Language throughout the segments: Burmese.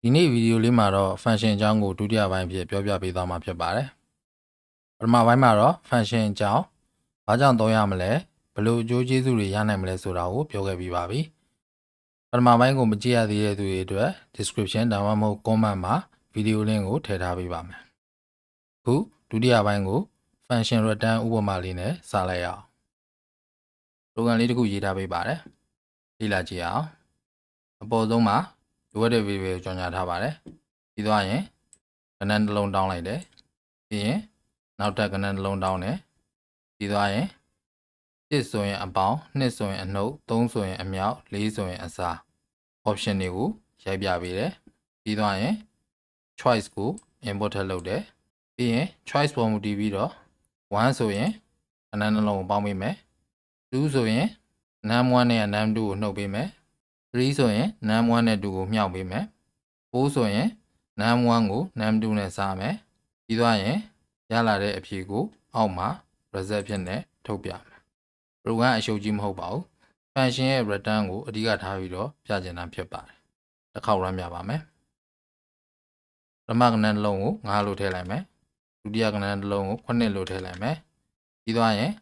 ဒီနေ့ဗီဒီယိုလေးမှာတော့ function အကြောင်းကိုဒုတိယပိုင်းဖြစ်ပြောပြပေးသွားမှာဖြစ်ပါတယ်ပထမပိုင်းမှာတော့ function အကြောင်းဘာကြောင့်သုံးရမလဲဘယ်လိုအကျိုးကျေးဇူးတွေရနိုင်မလဲဆိုတာကိုပြောခဲ့ပြီးပါပြီပထမပိုင်းကိုမကြည့်ရသေးတဲ့သူတွေအတွက် description ဒါမှမဟုတ် comment မှာဗီဒီယိုလင့်ကိုထည့်ထားပေးပါမယ်အခုဒုတိယပိုင်းကို function return ဥပမာလေးနဲ့စလိုက်ရအောင် program လေးတစ်ခုရေးထားပေးပါတယ်လေ့လာကြည့်အောင်အပေါ်ဆုံးမှာလိုအပ်တဲ့ variable ကိုကြော်ညာထားပါတယ်ပြီးသွားရင်ကဏ္ဍတစ်လုံးတောင်းလိုက်တယ်ပြီးရင်နောက်ထပ်ကဏ္ဍတစ်လုံးတောင်းတယ်ပြီးသွားရင်1ဆိုရင်အပေါင်း2ဆိုရင်အနှုတ်3ဆိုရင်အမြောက်4ဆိုရင်အစား option တွေကိုရိုက်ပြပေးတယ်ပြီးသွားရင် choice ကို import ထည့်လုပ်တယ်ပြီးရင် choice ပေါ်မူတည်ပြီးတော့1ဆိုရင်ကဏ္ဍနှလုံးကိုပေါင်းပေးမယ်2ဆိုရင် num1 နဲ့ num2 ကိုနှုတ်ပေးမယ်3ဆိုရင် num1 နဲ့2ကိုမြှောက်ပေးမယ်4ဆိုရင် num1 ကို num2 နဲ့စားမယ်ပြီးသွားရင်ရလာတဲ့အဖြေကိုအောက်မှာ result ဖြစ်နေထုတ်ပြမယ် program အရှုပ်ကြီးမဟုတ်ပါဘူး function ရဲ့ return ကိုအဓိကထားပြီးတော့ပြချင်တာဖြစ်ပါတယ်တစ်ခေါက် run ပြပါမယ်ပထမကဏ္ဍတစ်လုံးကို9လို့ထည့်လိုက်မယ်ဒုတိယကဏ္ဍတစ်လုံးကို9လို့ထည့်လိုက်မယ်ပြီးသွားရင်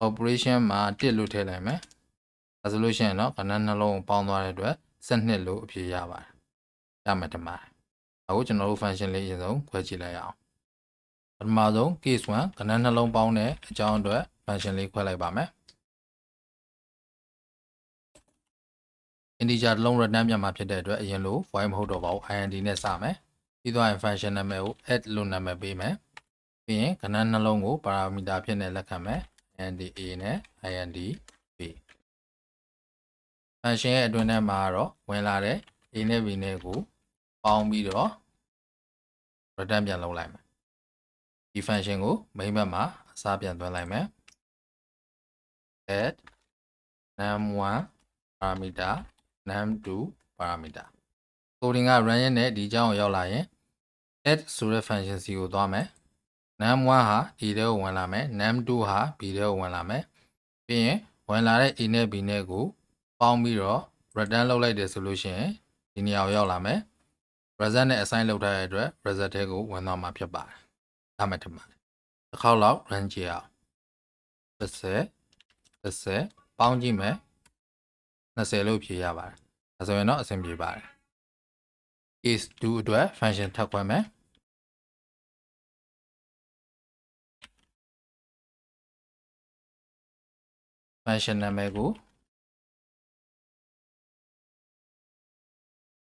operation မှာ1လို့ထည့်လိုက်မယ်ဒါဆိုလို့ရှိရင်တော့ကဏ္ဍနှလုံးကိုပေါင်းသွားတဲ့အတွက်12လို့အဖြေရပါတယ်ရမယ်တမန်အခုကျွန်တော်တို့ function လေးအရင်ဆုံးခွဲကြည့်လိုက်အောင်ပထမဆုံး case 1ကဏ္ဍနှလုံးပေါင်းတဲ့အကြောင်းအတွက် function လေးခွဲလိုက်ပါမယ် integer တစ်လုံး return ပြန်မှာဖြစ်တဲ့အတွက်အရင်လို void မဟုတ်တော့ပါဘူး int နဲ့စမယ်ပြီးသွားရင် function နာမည်ကို add လို့နာမည်ပေးမယ်ပြီးရင်ကဏ္ဍနှလုံးကို parameter ဖြစ်နေလက်ခံမယ် int a နဲ့ int b function ရဲ့အတွင်းထဲမှာတော့ဝင်လာတဲ့ a နဲ့ b နဲ့ကိုပေါင်းပြီးတော့ return ပြန်လုပ်လိုက်မယ်ဒီ function ကို main method မှာအစားပြန်သွင်းလိုက်မယ် add num1 parameter num2 parameter coding က run ရတဲ့ဒီအကြောင်းကိုရောက်လာရင် add ဆိုတဲ့ function စီကိုသွားမယ် num1 ဟာ a ထဲကိုဝင်လာမယ် num2 ဟာ b ထဲကိုဝင်လာမယ်ပြီးရင်ဝင်လာတဲ့ a နဲ့ b နဲ့ကိုပေါင်းပြီးတော့ return လုပ်လိုက်တယ်ဆိုလို့ရှိရင်ဒီနေရာကိုရောက်လာမယ် result နဲ့ assign လုပ်ထားတဲ့အတွက် result ထဲကိုဝင်သွားမှာဖြစ်ပါတယ်ဒါမှမဟုတ်တစ်ခေါက်လောက် run ကြည့်အောင်30ပေါင်းကြည့်မယ်20လို့ဖြေရပါတယ်ဒါဆိုရင်တော့အဆင်ပြေပါတယ် case 2အတွက် function ထပ်ခွဲမယ်function နာမည်ကို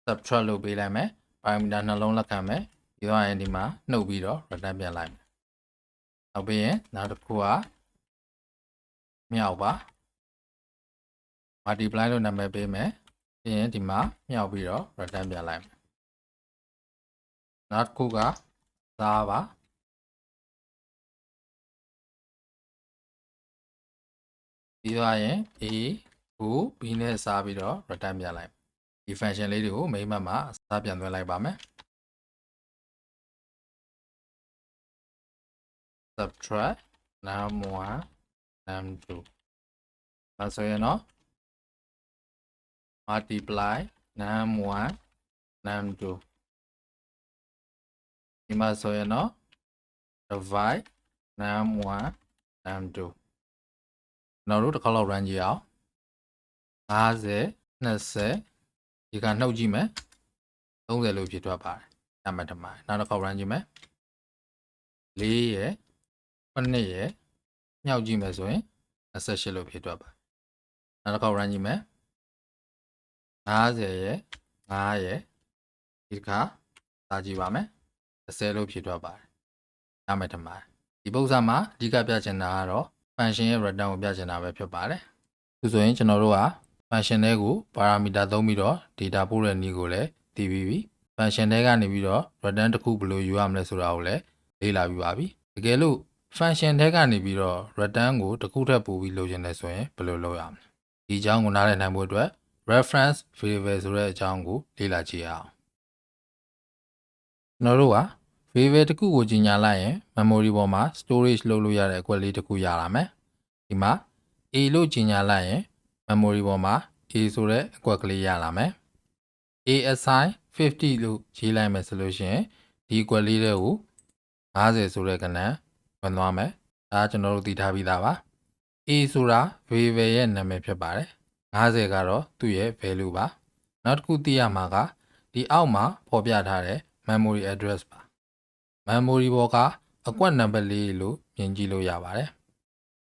subtract လုပ်ပေးလိုက်မယ် parameter နှလုံးလက်ခံမယ်ပြီးတော့ရင်ဒီမှာနှုတ်ပြီးတော့ return ပြန်လိုက်မယ်နောက်ပြီးရင်နောက်တစ်ခုကမြောက်ပါ multiply လို့နာမည်ပေးမယ်ပြီးရင်ဒီမှာမြောက်ပြီးတော့ return ပြန်လိုက်မယ်နောက်တစ်ခုကစားပါပြီးတော့ရင် a ကို b နဲ့စားပြီးတော့ return ပြန်လိုက်ဒီ function လေးတွေကို main method မှာစားပြန်သွင်းလိုက်ပါမယ် subtract num1 num2 ဒါဆိုရင်တော့ multiply num1 num2 ဒီမှာဆိုရင်တော့ divide num1 num2 နောက်တို့တစ်ခါလောက် run ကြည့်အောင်50 20ဒီကနှုတ်ကြည့်မယ်30လို့ဖြစ်သွားပါတယ်ညမတမနောက်တစ်ခါ run ကြည့်မယ်4ရယ်9ရယ်ညှောက်ကြည့်မယ်ဆိုရင်28လို့ဖြစ်သွားပါတယ်နောက်တစ်ခါ run ကြည့်မယ်50ရယ်5ရယ်ဒီတစ်ခါစာကြည့်ပါမယ်30လို့ဖြစ်သွားပါတယ်ညမတမဒီပုံစံမှာအဓိကပြချင်တာကတော့ function ရဲ့ return ကိုပြချင်တာပဲဖြစ်ပါတယ်ဒါဆိုရင်ကျွန်တော်တို့က function တွေကို parameter သုံးပြီးတော့ data ပို့တဲ့နည်းကိုလည်းသိပြီးပြီ function တွေကနေပြီးတော့ return တစ်ခုဘယ်လိုယူရမလဲဆိုတာကိုလည်းလေ့လာပြီးပါပြီတကယ်လို့ function တွေကနေပြီးတော့ return ကိုတစ်ခုထပ်ပို့ပြီးလုပ်ချင်တယ်ဆိုရင်ဘယ်လိုလုပ်ရမလဲဒီအကြောင်းကိုနားလည်နိုင်ဖို့အတွက် reference variable ဆိုတဲ့အကြောင်းကိုလေ့လာကြည့်ရအောင်ကျွန်တော်တို့က variable တစ်ခုကိုကြီးညာလိုက်ရင် memory ပေါ်မှာ storage လုပ်လို့ရတဲ့အကွက်လေးတစ်ခုရလာမယ်ဒီမှာ a လို့ကြီးညာလိုက်ရင် memory ပေါ်မှာ a ဆိုတဲ့အကွက်ကလေးရလာမယ် a assign 50လို့ရေးလိုက်မယ်ဆိုလို့ရှိရင်ဒီ equal လေးတွေကို50ဆိုတဲ့ကဏ္ဍဝင်သွားမယ်ဒါကျွန်တော်တို့သိထားပြီးသားပါ a ဆိုတာ variable ရဲ့နာမည်ဖြစ်ပါတယ်50ကတော့သူ့ရဲ့ value ပါနောက်တစ်ခုသိရမှာကဒီအောက်မှာဖော်ပြထားတဲ့ memory address ပါ memory ဘောကအကွက်နံပါတ်လေးလို့မြင်ကြည့်လို့ရပါတယ်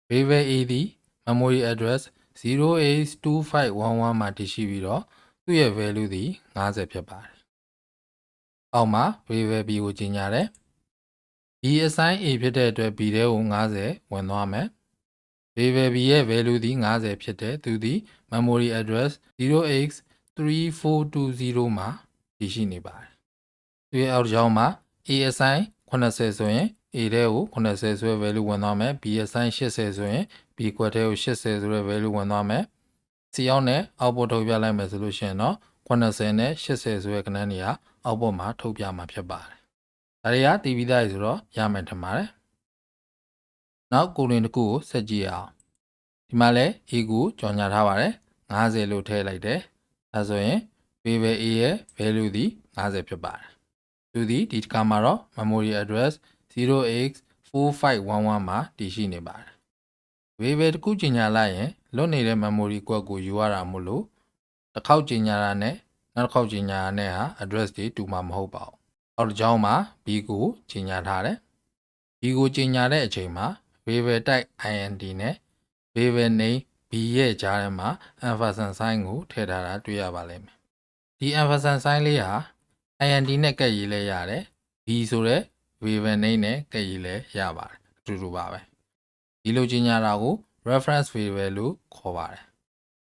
variable a သည် memory address 082511မှာတည်ရှိပြီးတော့သူ့ရဲ့ value သည်50ဖြစ်ပါတယ်အောက်မှာ variable b ကိုကြီးညာတယ် b assign a ဖြစ်တဲ့အတွက် b ထဲကို50ဝင်သွားမယ် variable b ရဲ့ value သည်50ဖြစ်တဲ့သူသည် memory address 0x3420မှာတည်ရှိနေပါတယ်သူရဲ့အောက်ကြောင်းမှာ a assign 80ဆိုရင် a ထဲကို80ဆိုတဲ့ value ဝင်သွားမယ် b assign 80ဆိုရင် b ကွက်ထဲကို80ဆိုတဲ့ value ဝင်သွားမယ် c အောင်နဲ့အောက်ပေါ်ထုတ်ပြလိုက်မယ်ဆိုလို့ရှိရင်တော့80နဲ့80ဆိုတဲ့ကဏ္ဍတွေကအောက်ပေါ်မှာထုတ်ပြမှာဖြစ်ပါတယ်ဒါတွေကတည်ပြီးသားဆိုတော့ရမယ်ထင်ပါတယ်နောက်ကိုတွင်တစ်ခုကိုဆက်ကြည့်အောင်ဒီမှာလဲ a ကိုကြော်ညာထားပါတယ်50လို့ထည့်လိုက်တယ်ဒါဆိုရင် variable a ရဲ့ value သည်50ဖြစ်ပါတယ်သူသည်ဒီတစ်ခါမှာတော့ memory address 0x4511မှာတည်ရှိနေပါတယ် variable တစ်ခုကြီးညာလိုက်ရင်လွတ်နေတဲ့ memory ကွက်ကိုယူရတာမို့လို့တစ်ခေါက်ကြီးညာတာနဲ့နောက်တစ်ခေါက်ကြီးညာတာနဲ့ဟာ address တွေတူမှာမဟုတ်ပါဘူးအောက်တစ်ကြောင်းမှာ b ကိုကြီးညာထားတယ် b ကိုကြီးညာတဲ့အချိန်မှာ variable type int နဲ့ variable name b ရဲ့ကြားထဲမှာ ampersand sign ကိုထည့်ထားတာတွေ့ရပါလိမ့်မယ်ဒီ ampersand sign လေးဟာ int နဲ့ကပ်ရေးလဲရတယ် b ဆိုတဲ့ variable name နဲ့ကပ်ရေးလဲရပါတယ်အတူတူပါပဲဒီလိုကြီးညာတာကို reference variable လို့ခေါ်ပါတယ်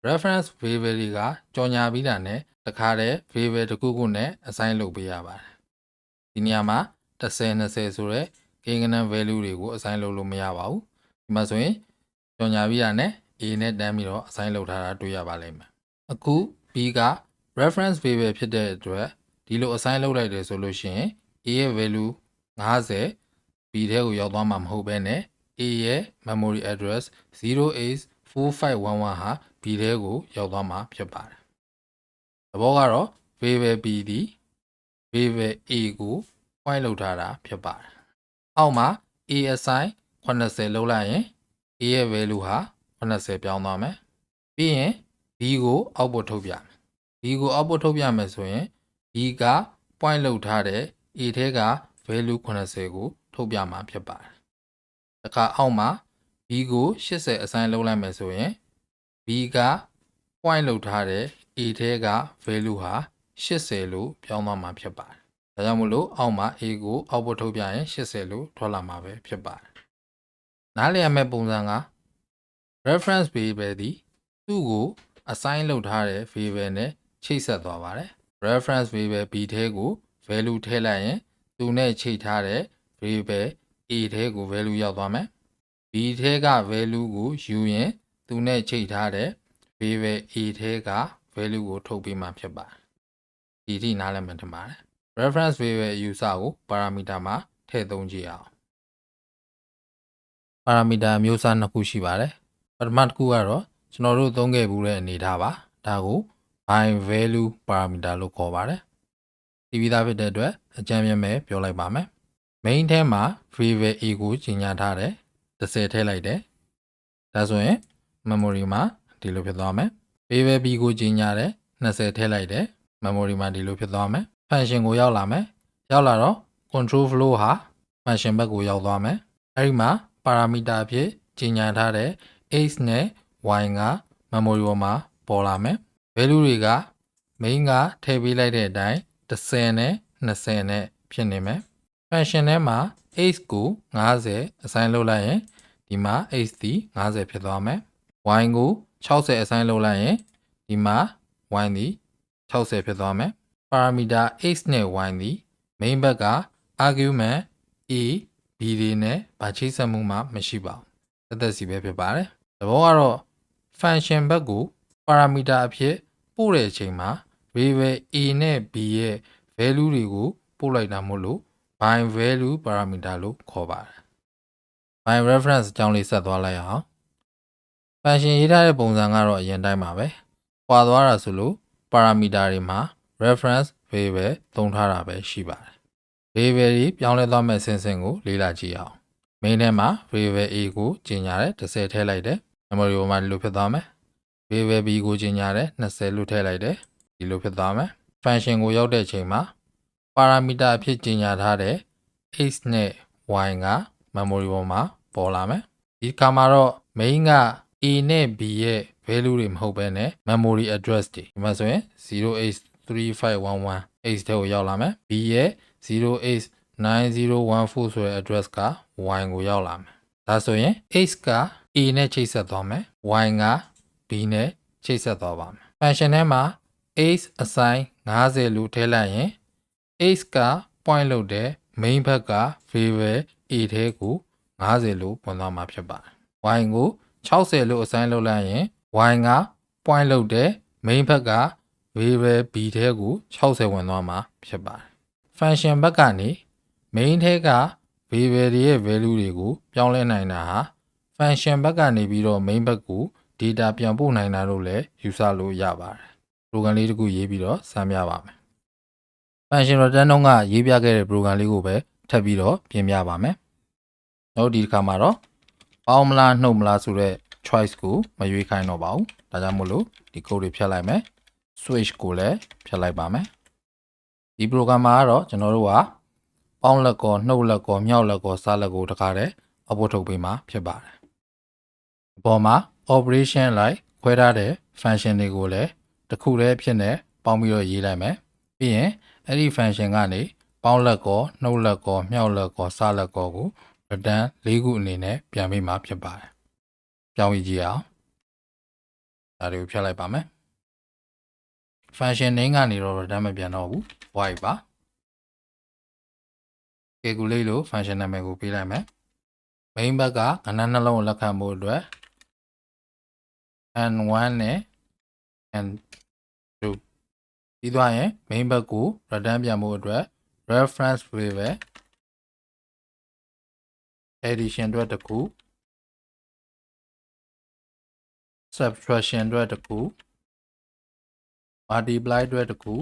reference variable တွေကကြော်ညာပြီးတာနဲ့တခါတည်း variable တစ်ခုခုနဲ့ assign လုပ်ပေးရပါတယ်ဒီနေရာမှာ10 20ဆိုတဲ့ကိန်းဂဏန်း value တွေကို assign လုပ်လို့မရပါဘူးဒီမှာဆိုရင်ကြော်ညာပြီးတာနဲ့ a နဲ့တန်းပြီးတော့ assign လုပ်ထားတာတွေ့ရပါလိမ့်မယ်အခု b က reference variable ဖြစ်တဲ့အတွက်ဒီလို assign လုပ်လိုက်တယ်ဆိုလို့ရှိရင် a ရဲ့ value 50 b ထဲကိုရောက်သွားမှာမဟုတ်ဘဲနဲ့ a ရဲ့ memory address 0x4511ဟာ b ထဲကိုရောက်သွားမှာဖြစ်ပါတယ်သဘောကတော့ variable b သည် variable a ကို point လုပ်ထားတာဖြစ်ပါတယ်အောက်မှာ a assign 80လုပ်လိုက်ရင် a ရဲ့ value ဟာ80ပြောင်းသွားမယ်ပြီးရင် b ကိုအောက်ပေါ်ထုတ်ပြမယ် b ကိုအောက်ပေါ်ထုတ်ပြမယ်ဆိုရင် b က point လုပ်ထားတဲ့ a ထဲက value 80ကိုထုတ်ပြမှာဖြစ်ပါတယ်တခါအောက်မှာ b ကို80 assign လုပ်လိုက်မယ်ဆိုရင် b က point လုပ်ထားတဲ့ a ထဲက value ဟာ80လို့ပြောင်းသွားမှာဖြစ်ပါတယ်ဒါကြောင့်မို့လို့အောက်မှာ a ကိုအောက်ပေါ်ထုတ်ပြရင်80လို့ထွက်လာမှာပဲဖြစ်ပါတယ်နားလည်ရမယ့်ပုံစံက reference variable သည်သူ့ကို assign လုပ်ထားတဲ့ variable နဲ့ချိတ်ဆက်သွားပါတယ် reference variable b ထဲကို value ထည့်လိုက်ရင်သူနဲ့ချိတ်ထားတဲ့ variable a ထဲကို value ရောက်သွားမယ် b ထဲက value ကိုယူရင်သူနဲ့ချိတ်ထားတဲ့ variable a ထဲက value ကိုထုတ်ပေးမှာဖြစ်ပါတယ်ဒီထိနားလည်မှတ်ထင်ပါတယ် reference variable အယူအဆကို parameter မှာထည့်သုံးကြည့်အောင် parameter အမျိုးအစားနှစ်ခုရှိပါတယ်ပထမတစ်ခုကတော့ကျွန်တော်တို့သုံးခဲ့မှုတဲ့အနေထားပါဒါကို by value parameter လို့ခေါ်ပါတယ်ဒီပြီးသားဖြစ်တဲ့အတွက်အကြမ်းမြင်မဲ့ပြောလိုက်ပါမယ် main ထဲမှာ variable a ကိုကြီးညာထားတယ်10ထည့်လိုက်တယ်ဒါဆိုရင် memory မှာဒီလိုဖြစ်သွားမယ် variable b ကိုကြီးညာတယ်20ထည့်လိုက်တယ် memory မှာဒီလိုဖြစ်သွားမယ် function ကိုရောက်လာမယ်ရောက်လာတော့ control flow ဟာ function ဘက်ကိုရောက်သွားမယ်အဲဒီမှာ parameter အဖြစ်ကြီးညာထားတဲ့ x နဲ့ y က memory ပေါ်မှာပေါ်လာမယ် value တွေက main ကထည့်ပေးလိုက်တဲ့အတိုင်း10နဲ့20နဲ့ဖြစ်နေမယ် function ထဲမှာ x ကို50 assign လုပ်လိုက်ရင်ဒီမှာ x သည်50ဖြစ်သွားမယ် y ကို60 assign လုပ်လိုက်ရင်ဒီမှာ y သည်60ဖြစ်သွားမယ် parameter x နဲ့ y သည် main ဘက်က argument a b တွေနဲ့ဘာချိတ်ဆက်မှုမှမရှိပါဘူးသက်စီပဲဖြစ်ပါတယ်သဘောကတော့ function ဘက်ကို parameter အဖြစ်ပို့တဲ့အချိန်မှာ variable a နဲ့ b ရဲ့ value တွေကိုပို့လိုက်တာမို့လို့ by value parameter လို့ခေါ်ပါတယ် by reference အကြောင်းလေးဆက်သွားလိုက်အောင် function ရေးထားတဲ့ပုံစံကတော့အရင်တိုင်းပါပဲခွာသွားတာဆိုလို့ parameter တွေမှာ reference variable သုံးထားတာပဲရှိပါတယ် variable ကြီးပြောင်းလဲသွားမဲ့ဆင်းဆင်းကိုလေ့လာကြည့်အောင် main ထဲမှာ variable a ကိုကြီးညာတယ်10ထည့်လိုက်တယ် memory ပေါ်မှာဒီလိုဖြစ်သွားမယ် variable b ကိုကြီးညာတယ်20လို့ထည့်လိုက်တယ်ဒီလိုဖြစ်သွားမယ် function ကိုရောက်တဲ့အချိန်မှာ parameter အဖြစ်ကြီးညာထားတဲ့ x နဲ့ y က memory ပေါ်မှာပေါ်လာမယ်ဒီခါမှာတော့ main က a နဲ့ b ရဲ့ value တွေမဟုတ်ဘဲနဲ့ memory address တွေဒီမှာဆိုရင် 0x3511 x ထဲကိုရောက်လာမယ် b ရဲ့ 0x9014 ဆိုတဲ့ address က y ကိုရောက်လာမယ်ဒါဆိုရင် x က a နဲ့ချိတ်ဆက်သွားမယ် y က b နဲ့ချိတ်ဆက်သွားပါမယ် function ထဲမှာ x အဆိုင်50လို့ထည့်လိုက်ရင် x က point လုပ်တဲ့ main ဘက်က variable a ထဲကို50လို့ဝင်သွားမှာဖြစ်ပါတယ် y ကို60လို့ assign လုပ်လိုက်ရင် y က point လုပ်တဲ့ main ဘက်က variable b ထဲကို60ဝင်သွားမှာဖြစ်ပါတယ် function ဘက်ကနေ main ထဲက variable တွေရဲ့ value တွေကိုပြောင်းလဲနိုင်တာဟာ function ဘက်ကနေပြီးတော့ main ဘက်ကို data ပြန်ပို့နိုင်တာလို့လည်းယူဆလို့ရပါတယ် program လေးတစ်ခုရေးပြီးတော့စမ်းပြပါမယ် function return တုန်းကရေးပြခဲ့တဲ့ program လေးကိုပဲထပ်ပြီးတော့ပြင်ပြပါမယ်နောက်ဒီတစ်ခါမှာတော့ပေါင်းမလားနှုတ်မလားဆိုတဲ့ choice ကိုမရွေးခိုင်းတော့ပါဘူးဒါကြောင့်မို့လို့ဒီ code တွေဖြတ်လိုက်မယ် switch ကိုလည်းဖြတ်လိုက်ပါမယ်ဒီ program မှာကတော့ကျွန်တော်တို့ကပေါင်းလက်ကောနှုတ်လက်ကောမြောက်လက်ကောစားလက်ကိုတခါတည်းအပေါ်ထုတ်ပေးမှာဖြစ်ပါတယ်အပေါ်မှာ operation လိုက်ခွဲထားတဲ့ function တွေကိုလည်းတစ်ခုတည်းဖြစ်နေပေါင်းပြီးတော့ရေးလိုက်မယ်ပြီးရင်အဲ့ဒီ function ကနေပေါင်းလက်ကောနှုတ်လက်ကောမြောက်လက်ကောစားလက်ကောကို return ၄ခုအနေနဲ့ပြန်ပေးမှာဖြစ်ပါတယ်ပြောင်းကြည့်အောင်ဒါတွေကိုဖြတ်လိုက်ပါမယ် function name ကနေတော့ return မပြန်တော့ဘူး void ပါ calculate လို့ function နာမည်ကိုပေးလိုက်မယ် main ဘက်ကကဏ္ဍနှလုံးကိုလက်ခံဖို့အတွက် n1 နဲ့ n2 ပြီးသွားရင် main ဘက်ကို return ပြန်ဖို့အတွက် reference variable addition အတွက်တစ်ခု subtraction အတွက်တစ်ခု multiply အတွက်တစ်ခု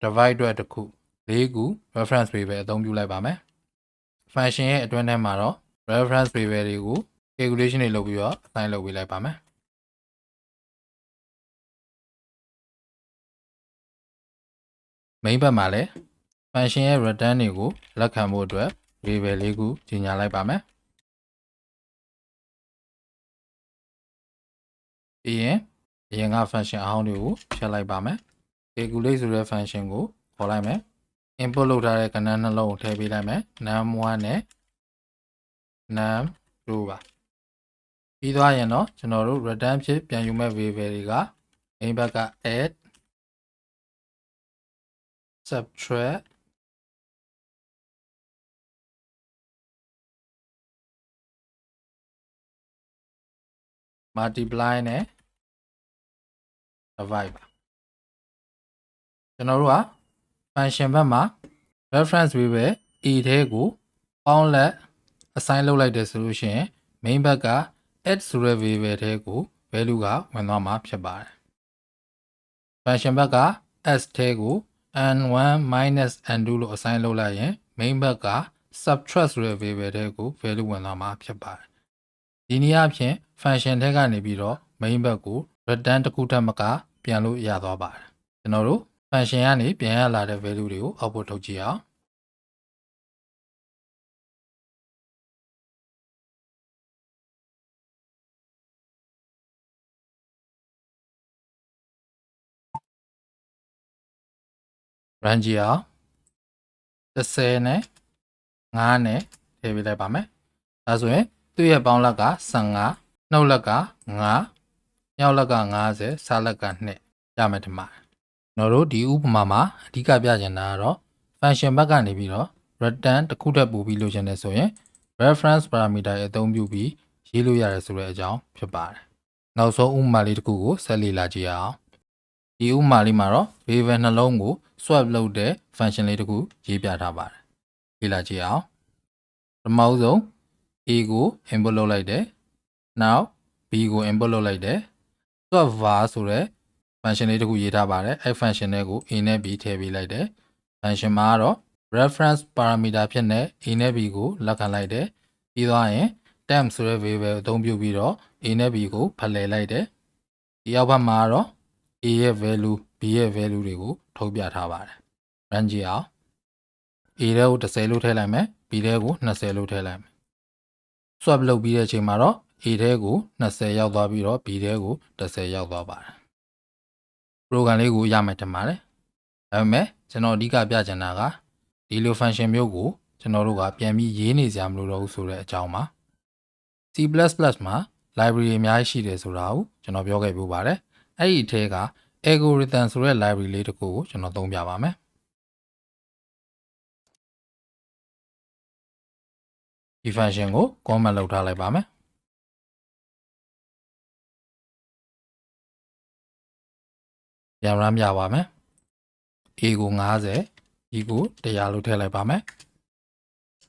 divide အတွက်တစ်ခု၄ခု reference variable အသုံးပြုလိုက်ပါမယ် function ရဲ့အတွင်းထဲမှာတော့ reference variable တွေကို calculation တွေလုပ်ပြီးတော့ assign လုပ်ပေးလိုက်ပါမယ် main ဘက်မှာလည်း function ရဲ့ return တွေကိုလက်ခံဖို့အတွက် variable လေးခုကြီးညာလိုက်ပါမယ်ပြီးရင်အရင်က function အဟောင်းတွေကိုဖြတ်လိုက်ပါမယ် calculate ဆိုတဲ့ function ကိုခေါ်လိုက်မယ် input လုပ်ထားတဲ့ကဏ္ဍနှလုံးကိုထည့်ပေးလိုက်မယ် num1 နဲ့ num2 ပါပြီးသွားရင်တော့ကျွန်တော်တို့ return ဖြစ်ပြန်ယူမဲ့ variable တွေက main ဘက်က add subtract multiply နဲ့ divide ပါကျွန်တော်တို့က function ဘက်မှာ reference variable a ထဲကိုပေါင်းလက် assign လုပ်လိုက်တယ်ဆိုလို့ရှိရင် main ဘက်က add ဆိုတဲ့ variable ထဲကို value ကဝင်သွားမှာဖြစ်ပါတယ် function ဘက်က s ထဲကို n1 minus n2 လို့ assign လုပ်လိုက်ရင် main ဘက်က subtract ဆိုတဲ့ variable ထဲကို value ဝင်သွားမှာဖြစ်ပါတယ်ဒီနည်းအားဖြင့် function ထဲကနေပြီးတော့ main ဘက်ကို return တစ်ခုထပ်မကပြန်လို့ရသွားပါတယ်ကျွန်တော်တို့ function ကနေပြန်ရလာတဲ့ value တွေကို output ထုတ်ကြည့်အောင်run ကြည့်အောင်10နဲ့5နဲ့ထည့်ပေးလိုက်ပါမယ်ဒါဆိုရင်သူ့ရဲ့ပေါင်းလက်က15နှုတ်လက်က5မြောက်လက်က50စားလက်က2ရမယ်ဒီမှာကျွန်တော်တို့ဒီဥပမာမှာအဓိကပြချင်တာကတော့ function ဘက်ကနေပြီးတော့ return တစ်ခုထပ်ပို့ပြီးလို့ချင်တယ်ဆိုရင် reference parameter အသုံးပြုပြီးရေးလို့ရတယ်ဆိုတဲ့အကြောင်းဖြစ်ပါတယ်နောက်ဆုံးဥပမာလေးတစ်ခုကိုဆက်လေ့လာကြည့်အောင်ဒီဥပမာလေးမှာတော့ variable နှလုံးကို swap လုပ်တဲ့ function လေးတစ်ခုရေးပြထားပါတယ်လေ့လာကြည့်အောင်ပထမဆုံး a ကို input လုပ်လိုက်တယ်နောက် b ကို input လုပ်လိုက်တယ်swap var ဆိုတဲ့ function လေးတစ်ခုရေးထားပါတယ်အဲ့ function တွေကို a နဲ့ b ထည့်ပေးလိုက်တယ် function မှာကတော့ reference parameter ဖြစ်နေ a နဲ့ b ကိုလက်ခံလိုက်တယ်ပြီးသွားရင် temp ဆိုတဲ့ variable အသုံးပြုပြီးတော့ a နဲ့ b ကိုဖလှယ်လိုက်တယ်ဒီအောက်ဘက်မှာတော့ a ရဲ့ value b ရဲ့ value တွေကိုထုတ်ပြထားပါတယ် run ကြည့်အောင် a ထဲကို10လို့ထည့်လိုက်မယ် b ထဲကို20လို့ထည့်လိုက်မယ် swap လုပ်ပြီးတဲ့အချိန်မှာတော့ a ထဲကို20ရောက်သွားပြီးတော့ b ထဲကို10ရောက်သွားပါတယ် program လေးကိုရမယ်ထင်ပါတယ်ဒါပေမဲ့ကျွန်တော်အဓိကပြချင်တာကဒီလို function မျိုးကိုကျွန်တော်တို့ကပြန်ပြီးရေးနေစရာမလိုတော့ဘူးဆိုတဲ့အကြောင်းပါ C++ မှာ library အများကြီးရှိတယ်ဆိုတာကိုကျွန်တော်ပြောခဲ့ပြပါတယ်အဲ့ဒီအထဲက algorithm ဆိုတဲ့ library လေးတစ်ခုကိုကျွန်တော်သုံးပြပါမယ်ဒီ function ကို comment လုပ်ထားလိုက်ပါမယ်ပြန် run ပြပါမယ် a ကို50 b ကို100လို့ထည့်လိုက်ပါမယ်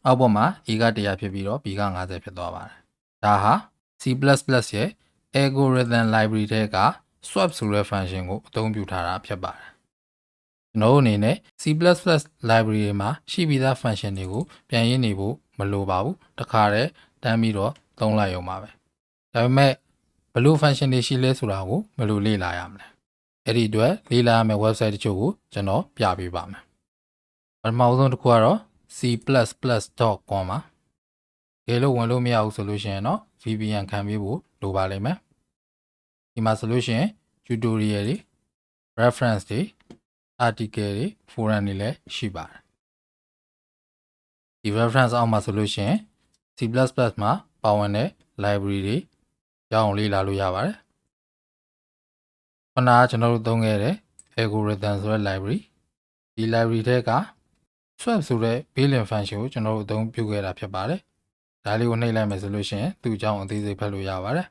အောက်ပေါ်မှာ a က100ဖြစ်ပြီးတော့ b က50ဖြစ်သွားပါတယ်ဒါဟာ C++ ရဲ့ algorithm library ထဲက swap ဆိုတဲ့ function ကိုအသုံးပြုထားတာဖြစ်ပါတယ်ကျွန်တော်တို့အနေနဲ့ C++ library မှာရှိပြီးသား function တွေကိုပြန်ရေးနေဖို့မလိုပါဘူးတခါတည်းတန်းပြီးတော့သုံးလိုက်ရုံပါပဲဒါပေမဲ့ဘယ်လို function တွေရှိလဲဆိုတာကိုဘယ်လိုလေ့လာရမလဲအဲ့ဒီအတွက်လေ့လာရမယ့် website တချို့ကိုကျွန်တော်ပြပေးပါမယ်ပထမဆုံးတစ်ခုကတော့ CPlusPlus.com ပါဒီလိုဝင်လို့မရဘူးဆိုလို့ရှိရင်တော့ VPN ခံပေးဖို့လိုပါလိမ့်မယ်ဒီမှာဆိုလို့ရှိရင် tutorial တွေ reference တွေ article တွေ forum တွေလည်းရှိပါတယ်ဒီ reference အောက်မှာဆိုလို့ရှိရင် C++ မှာပါဝင်တဲ့ library တွေကြောင်းလေ့လာလို့ရပါတယ်ခုနကကျွန်တော်တို့သုံးခဲ့တဲ့ algorithm ဆိုတဲ့ library ဒီ library ထဲက swap ဆိုတဲ့ built-in function ကိုကျွန်တော်တို့အသုံးပြုခဲ့တာဖြစ်ပါတယ်ဒါလေးကိုနှိပ်လိုက်မယ်ဆိုလို့ရှိရင်သူ့အကြောင်းအသေးစိတ်ဖတ်လို့ရပါတယ်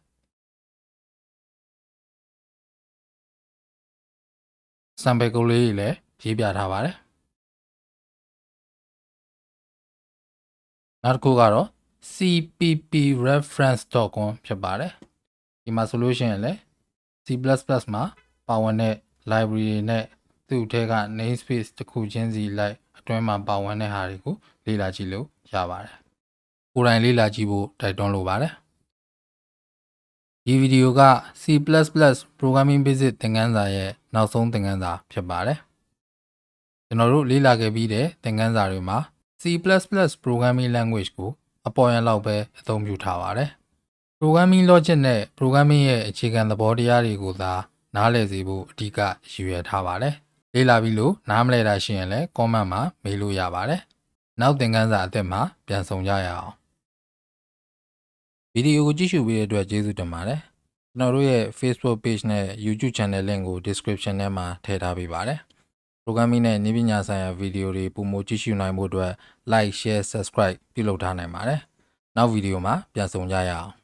sample code လေးလည်းရေးပြထားပါတယ်နောက်တစ်ခုကတော့ cppreference.com ဖြစ်ပါတယ်ဒီမှာဆိုလို့ရှိရင်လည်း C++ မှာပါဝင်တဲ့ library တွေနဲ့သူ့ထဲက namespace တစ်ခုချင်းစီလိုက်အတွင်းမှာပါဝင်တဲ့ဟာတွေကိုလေ့လာကြည့်လို့ရပါတယ်ကိုယ်တိုင်လေ့လာကြည့်ဖို့တိုက်တွန်းလိုပါတယ်ဒီဗီဒီယိုက C++ Programming Basic သင်ခန်းစာရဲ့နောက်ဆုံးသင်ခန်းစာဖြစ်ပါတယ်ကျွန်တော်တို့လေ့လာခဲ့ပြီးတဲ့သင်ခန်းစာတွေမှာ C++ Programming Language ကိုအပေါ်ယံလောက်ပဲအသုံးပြုထားပါတယ် Programming Logic နဲ့ Programming ရဲ့အခြေခံသဘောတရားတွေကိုသာနားလည်စေဖို့အဓိကရည်ရွယ်ထားပါတယ်လေ့လာပြီးလို့နားမလည်တာရှိရင်လည်း comment မှာမေးလို့ရပါတယ်နောက်သင်ခန်းစာအသစ်မှာပြန်ဆောင်ကြရအောင်ဗီဒီယိုကိုကြည့်ရှုပေးတဲ့အတွက်ကျေးဇူးတင်ပါတယ်ကျွန်တော်တို့ရဲ့ Facebook Page နဲ့ YouTube Channel link ကို description ထဲမှာထည့်ထားပေးပါတယ် Programming နဲ့နည်းပညာဆိုင်ရာဗီဒီယိုတွေပုံမှန်ကြည့်ရှုနိုင်ဖို့အတွက် Like Share Subscribe ပြုလုပ်ထားနိုင်ပါတယ်နောက်ဗီဒီယိုမှာပြန်ဆောင်ကြရအောင်